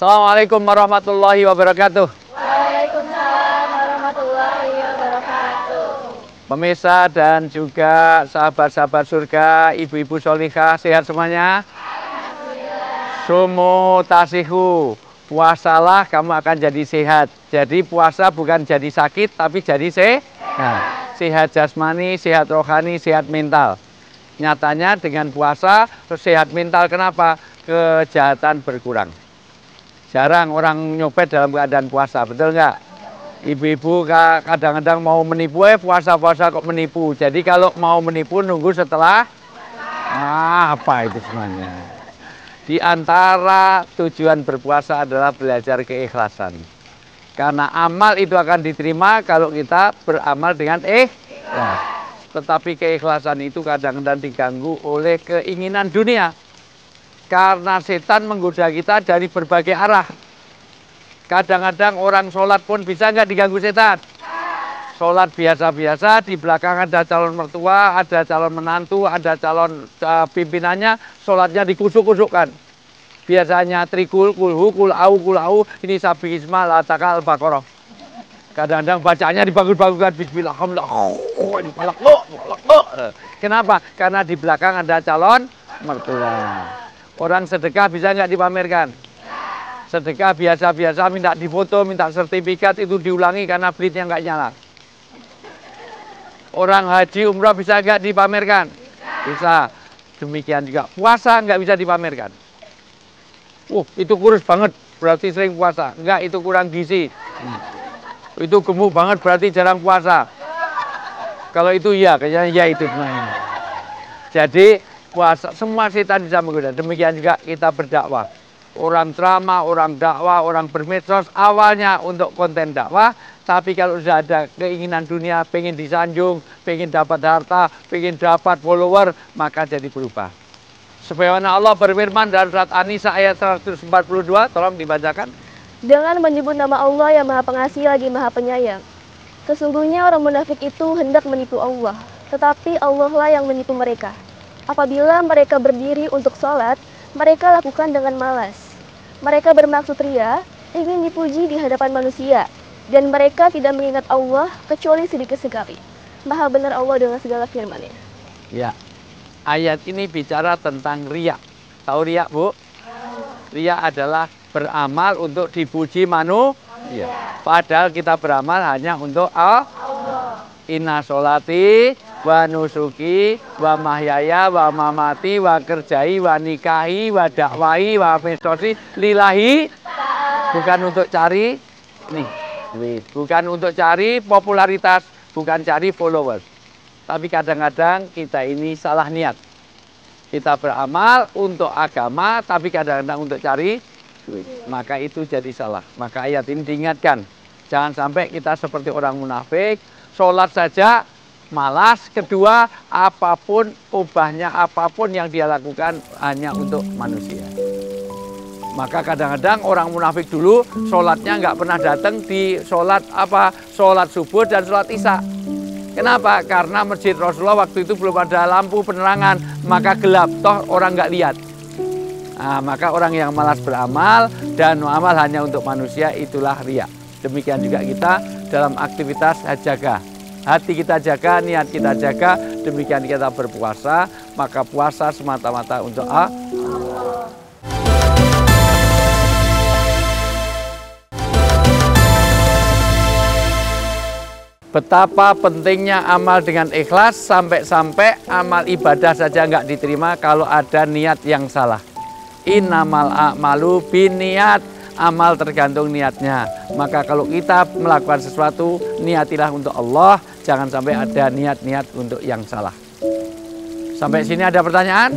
Assalamualaikum warahmatullahi wabarakatuh. Waalaikumsalam warahmatullahi wabarakatuh. Pemirsa dan juga sahabat-sahabat surga, ibu-ibu sholihah, sehat semuanya? Sumu tasihu, puasalah kamu akan jadi sehat. Jadi puasa bukan jadi sakit, tapi jadi sehat. Sehat jasmani, sehat rohani, sehat mental. Nyatanya dengan puasa, sehat mental. Kenapa? Kejahatan berkurang. Jarang orang nyopet dalam keadaan puasa, betul nggak? Ibu-ibu kadang-kadang mau menipu, puasa-puasa kok menipu. Jadi kalau mau menipu nunggu setelah apa itu semuanya. Di antara tujuan berpuasa adalah belajar keikhlasan. Karena amal itu akan diterima kalau kita beramal dengan ikhlas. Tetapi keikhlasan itu kadang-kadang diganggu oleh keinginan dunia. Karena setan menggoda kita dari berbagai arah. Kadang-kadang orang sholat pun bisa nggak diganggu setan. Sholat biasa-biasa, di belakang ada calon mertua, ada calon menantu, ada calon pimpinannya, sholatnya dikusuk-kusukkan. Biasanya trikul, kulhu, kulau, ini sabi isma, latakal, bakoroh. Kadang-kadang bacanya dibagus-baguskan, bismillahirrahmanirrahim. Kenapa? Karena di belakang ada calon mertua. Orang sedekah bisa nggak dipamerkan? Sedekah biasa-biasa, minta difoto, minta sertifikat, itu diulangi karena blitnya nggak nyala. Orang haji umrah bisa nggak dipamerkan? Bisa. Demikian juga puasa nggak bisa dipamerkan. Itu kurus banget, berarti sering puasa. Enggak, itu kurang gizi. Itu gemuk banget, berarti jarang puasa. Kalau itu iya, kayaknya ya itu sebenarnya. Jadi puasa, semua setan bisa menggoda. Demikian juga kita berdakwah. Orang ceramah, orang dakwah, orang bermedsos, awalnya untuk konten dakwah. Tapi kalau sudah ada keinginan dunia, pengen disanjung, pengen dapat harta, pengen dapat follower, maka jadi berubah. Sebagaimana Allah berfirman dalam surat An-Nisa ayat 142, tolong dibacakan. Dengan menyebut nama Allah yang Maha Pengasih lagi Maha Penyayang. Sesungguhnya orang munafik itu hendak menipu Allah, tetapi Allah lah yang menipu mereka. Apabila mereka berdiri untuk sholat, mereka lakukan dengan malas. Mereka bermaksud ria, ingin dipuji di hadapan manusia, dan mereka tidak mengingat Allah kecuali sedikit sekali. Maha benar Allah dengan segala firman-Nya. Ya, ayat ini bicara tentang riya. Tahu riya, Bu? Riya adalah beramal untuk dipuji manusia. Padahal kita beramal hanya untuk Allah. Inna sholati wa nusuki wa mahyaya wa mamati wa kerjai wa nikahi wa dakwai wa mestosi lillahi. Bukan untuk cari bukan untuk cari popularitas, bukan cari followers. Tapi kadang-kadang kita ini salah niat. Kita beramal untuk agama, tapi kadang-kadang untuk cari duit. Maka itu jadi salah. Maka ayat ini diingatkan. Jangan sampai kita seperti orang munafik, sholat saja malas. Kedua, apapun ubahnya, apapun yang dia lakukan hanya untuk manusia. Maka kadang-kadang orang munafik dulu sholatnya nggak pernah datang di sholat sholat subuh dan sholat isya. Kenapa? Karena masjid Rasulullah waktu itu belum ada lampu penerangan, maka gelap, toh orang nggak lihat. Nah, maka orang yang malas beramal dan amal hanya untuk manusia, itulah riya. Demikian juga kita dalam aktivitas jaga. Hati kita jaga, niat kita jaga, demikian kita berpuasa, maka puasa semata-mata untuk Allah. Betapa pentingnya amal dengan ikhlas, sampai-sampai amal ibadah saja nggak diterima kalau ada niat yang salah. Innamal a'malu binniyat, amal tergantung niatnya. Maka kalau kita melakukan sesuatu, niatilah untuk Allah, jangan sampai ada niat-niat untuk yang salah. Sampai sini ada pertanyaan?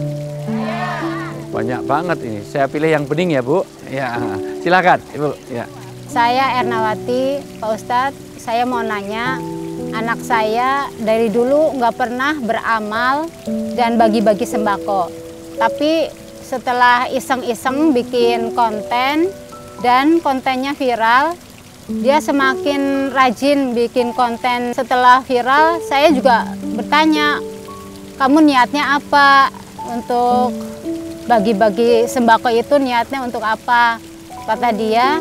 Banyak banget ini. Saya pilih yang bening ya, Bu. Ya, silakan, Ibu. Ya. Saya Ernawati, Pak Ustadz. Saya mau nanya, anak saya dari dulu nggak pernah beramal dan bagi-bagi sembako. Tapi setelah iseng-iseng bikin konten dan kontennya viral, dia semakin rajin bikin konten. Setelah viral, saya juga bertanya, kamu niatnya apa untuk bagi-bagi sembako itu, niatnya untuk apa? kata dia,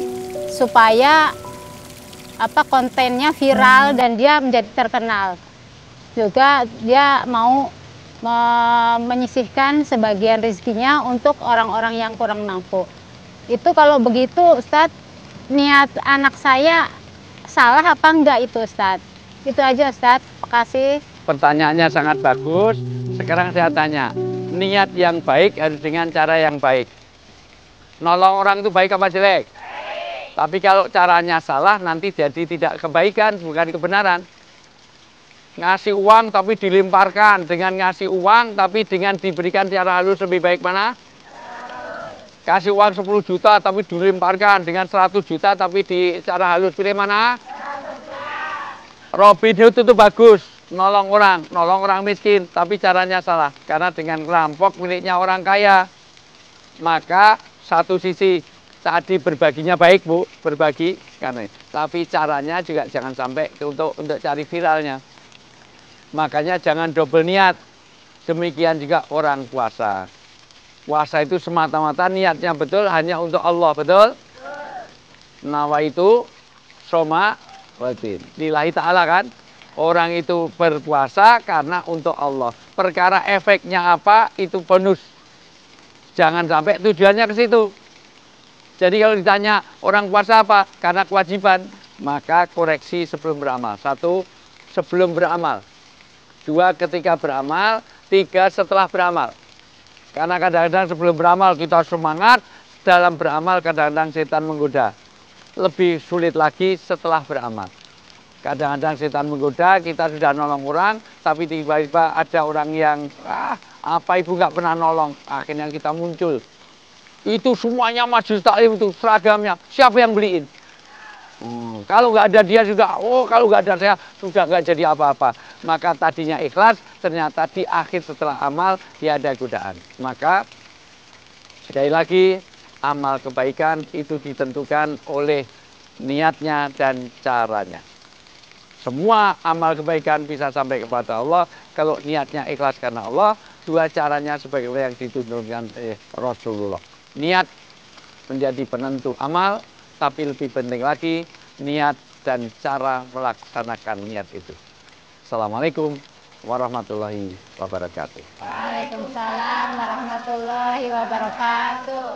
supaya kontennya viral dan dia menjadi terkenal. Juga dia mau menyisihkan sebagian rezekinya untuk orang-orang yang kurang mampu. Itu kalau begitu Ustadz, niat anak saya salah apa enggak itu Ustadz? Itu aja Ustadz, makasih. Pertanyaannya sangat bagus. Sekarang saya tanya, niat yang baik harus dengan cara yang baik. Nolong orang itu baik apa jelek? Tapi kalau caranya salah, nanti jadi tidak kebaikan, bukan kebenaran. Ngasih uang tapi dilemparkan, dengan ngasih uang tapi dengan diberikan secara halus lebih baik mana? Kasih uang 10 juta tapi dilemparkan, dengan 100 juta tapi secara halus, pilih mana? Robin Hood itu bagus, nolong orang miskin, tapi caranya salah. Karena dengan rampok miliknya orang kaya. Maka satu sisi tadi berbaginya baik Bu, berbagi karena, tapi caranya juga jangan sampai untuk cari viralnya. Makanya jangan double niat. Demikian juga orang puasa. Puasa itu semata-mata niatnya betul hanya untuk Allah, betul? Nawaitu soma watin. Lillahi ta'ala kan? Orang itu berpuasa karena untuk Allah. Perkara efeknya apa itu bonus. Jangan sampai tujuannya ke situ. Jadi kalau ditanya orang puasa apa? Karena kewajiban. Maka koreksi sebelum beramal. 1, sebelum beramal. 2, ketika beramal. 3, setelah beramal. Karena kadang-kadang sebelum beramal kita semangat. Dalam beramal kadang-kadang setan menggoda. Lebih sulit lagi setelah beramal. Kadang-kadang setan menggoda, kita sudah nolong orang, tapi tiba-tiba ada orang yang, apa ibu nggak pernah nolong? Akhirnya kita muncul. Itu semuanya majelis taklim itu, seragamnya. Siapa yang beliin? Kalau nggak ada dia juga, kalau nggak ada saya, sudah nggak jadi apa-apa. Maka tadinya ikhlas, ternyata di akhir setelah amal, dia ada godaan. Maka, sekali lagi, amal kebaikan itu ditentukan oleh niatnya dan caranya. Semua amal kebaikan bisa sampai kepada Allah kalau niatnya ikhlas karena Allah. 2 caranya sebagaimana yang ditunjukkan oleh Rasulullah. Niat menjadi penentu amal, tapi lebih penting lagi niat dan cara melaksanakan niat itu. Assalamualaikum warahmatullahi wabarakatuh. Waalaikumsalam warahmatullahi wabarakatuh.